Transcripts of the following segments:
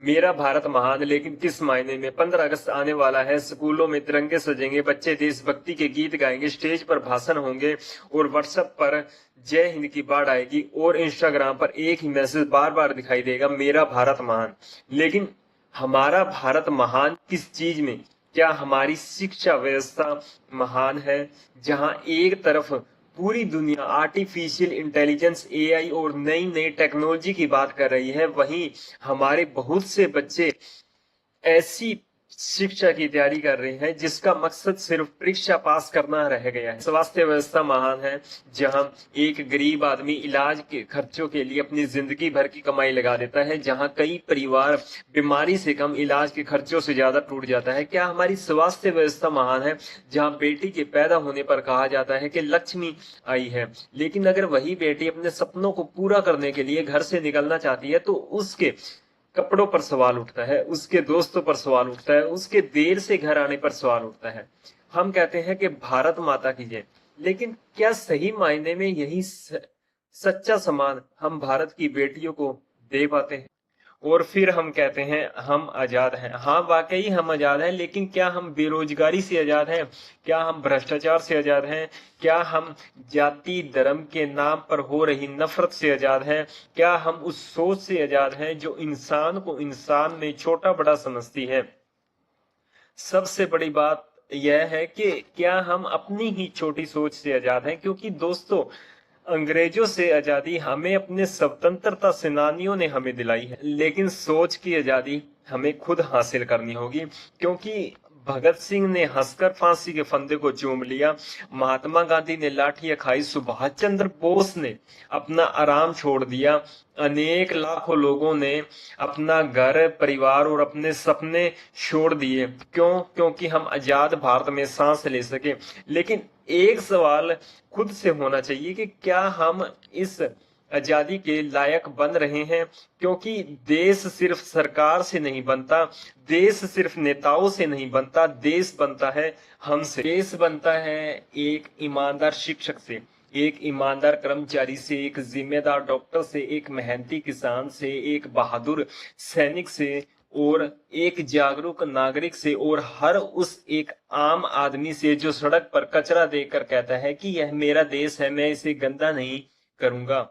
मेरा भारत महान, लेकिन किस मायने में? 15 अगस्त आने वाला है, स्कूलों में तिरंगे सजेंगे, बच्चे देशभक्ति के गीत गाएंगे, स्टेज पर भाषण होंगे और व्हाट्सएप पर जय हिंद की बाढ़ आएगी और इंस्टाग्राम पर एक ही मैसेज बार बार दिखाई देगा, मेरा भारत महान। लेकिन हमारा भारत महान किस चीज में? क्या हमारी शिक्षा व्यवस्था महान है, जहां एक तरफ पूरी दुनिया आर्टिफिशियल इंटेलिजेंस, एआई और नई नई टेक्नोलॉजी की बात कर रही है, वहीं हमारे बहुत से बच्चे ऐसी शिक्षा की तैयारी कर रहे हैं जिसका मकसद सिर्फ परीक्षा पास करना रह गया है। स्वास्थ्य व्यवस्था महान है, जहां एक गरीब आदमी इलाज के खर्चों के लिए अपनी जिंदगी भर की कमाई लगा देता है, जहां कई परिवार बीमारी से कम इलाज के खर्चों से ज्यादा टूट जाता है। क्या हमारी स्वास्थ्य व्यवस्था महान है, जहां बेटी के पैदा होने पर कहा जाता है कि लक्ष्मी आई है, लेकिन अगर वही बेटी अपने सपनों को पूरा करने के लिए घर से निकलना चाहती है तो उसके कपड़ों पर सवाल उठता है, उसके दोस्तों पर सवाल उठता है, उसके देर से घर आने पर सवाल उठता है। हम कहते हैं कि भारत माता की जय, लेकिन क्या सही मायने में यही सच्चा सम्मान हम भारत की बेटियों को दे पाते हैं? और फिर हम कहते हैं हम आजाद हैं। हाँ, वाकई हम आजाद हैं, लेकिन क्या हम बेरोजगारी से आजाद हैं? क्या हम भ्रष्टाचार से आजाद हैं? क्या हम जाति धर्म के नाम पर हो रही नफरत से आजाद हैं? क्या हम उस सोच से आजाद हैं जो इंसान को इंसान में छोटा बड़ा समझती है? सबसे बड़ी बात यह है कि क्या हम अपनी ही छोटी सोच से आजाद हैं? क्योंकि दोस्तों, अंग्रेजों से आजादी हमें अपने स्वतंत्रता सेनानियों ने हमें दिलाई है, लेकिन सोच की आजादी हमें खुद हासिल करनी होगी। क्योंकि भगत सिंह ने हंसकर फांसी के फंदे को चूम लिया, महात्मा गांधी ने लाठियां खाई, सुभाष चंद्र बोस ने अपना आराम छोड़ दिया, अनेक लाखों लोगों ने अपना घर परिवार और अपने सपने छोड़ दिए। क्यों? क्योंकि हम आजाद भारत में सांस ले सके। लेकिन एक सवाल खुद से होना चाहिए कि क्या हम इस आजादी के लायक बन रहे हैं? क्योंकि देश सिर्फ सरकार से नहीं बनता, देश सिर्फ नेताओं से नहीं बनता, देश बनता है हमसे। देश बनता है एक ईमानदार शिक्षक से, एक ईमानदार कर्मचारी से, एक जिम्मेदार डॉक्टर से, एक मेहनती किसान से, एक बहादुर सैनिक से और एक जागरूक नागरिक से, और हर उस एक आम आदमी से जो सड़क पर कचरा देखकर कहता है कि यह मेरा देश है, मैं इसे गंदा नहीं करूंगा।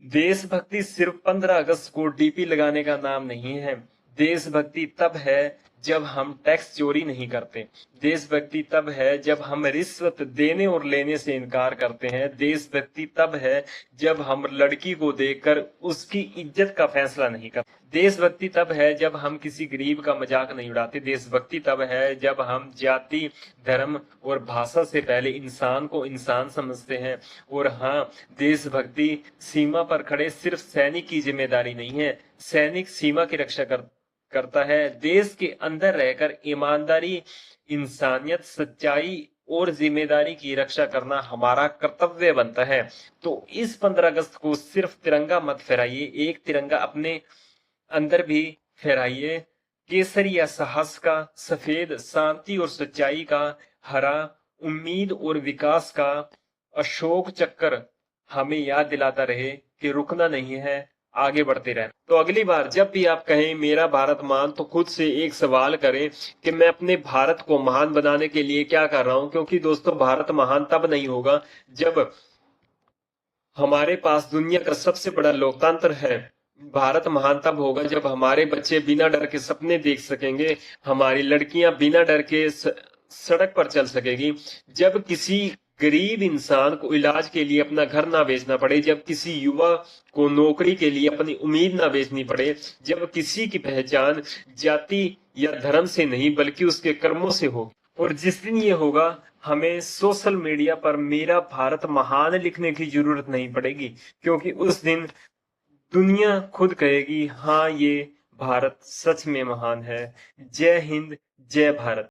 देशभक्ति सिर्फ 15 अगस्त को डीपी लगाने का नाम नहीं है। देशभक्ति तब है जब हम टैक्स चोरी नहीं करते। देशभक्ति तब है जब हम रिश्वत देने और लेने से इनकार करते हैं। देशभक्ति तब है जब हम लड़की को देखकर उसकी इज्जत का फैसला नहीं करते। देशभक्ति तब है जब हम किसी गरीब का मजाक नहीं उड़ाते। देशभक्ति तब है जब हम जाति धर्म और भाषा से पहले इंसान को इंसान समझते हैं। और हाँ, देशभक्ति सीमा पर खड़े सिर्फ सैनिक की जिम्मेदारी नहीं है। सैनिक सीमा की रक्षा करता है, देश के अंदर रहकर ईमानदारी, इंसानियत, सच्चाई और जिम्मेदारी की रक्षा करना हमारा कर्तव्य बनता है। तो इस 15 अगस्त को सिर्फ तिरंगा मत फहराइए, एक तिरंगा अपने अंदर भी फहराइए। केसरिया साहस का, सफेद शांति और सच्चाई का, हरा उम्मीद और विकास का, अशोक चक्र हमें याद दिलाता रहे कि रुकना नहीं है, आगे बढ़ते रहना। तो अगली बार जब भी आप कहें मेरा भारत महान, तो खुद से एक सवाल करें कि मैं अपने भारत को महान बनाने के लिए क्या कर रहा हूं। क्योंकि दोस्तों, भारत महान तब नहीं होगा जब हमारे पास दुनिया का सबसे बड़ा लोकतंत्र है। भारत महान तब होगा जब हमारे बच्चे बिना डर के सपने देख सकेंगे, हमारी लड़कियां बिना डर के सड़क पर चल सकेगी, जब किसी गरीब इंसान को इलाज के लिए अपना घर ना बेचना पड़े, जब किसी युवा को नौकरी के लिए अपनी उम्मीद ना बेचनी पड़े, जब किसी की पहचान जाति या धर्म से नहीं बल्कि उसके कर्मों से हो। और जिस दिन ये होगा, हमें सोशल मीडिया पर मेरा भारत महान लिखने की जरूरत नहीं पड़ेगी, क्योंकि उस दिन दुनिया खुद कहेगी हाँ, ये भारत सच में महान है। जय हिंद, जय भारत।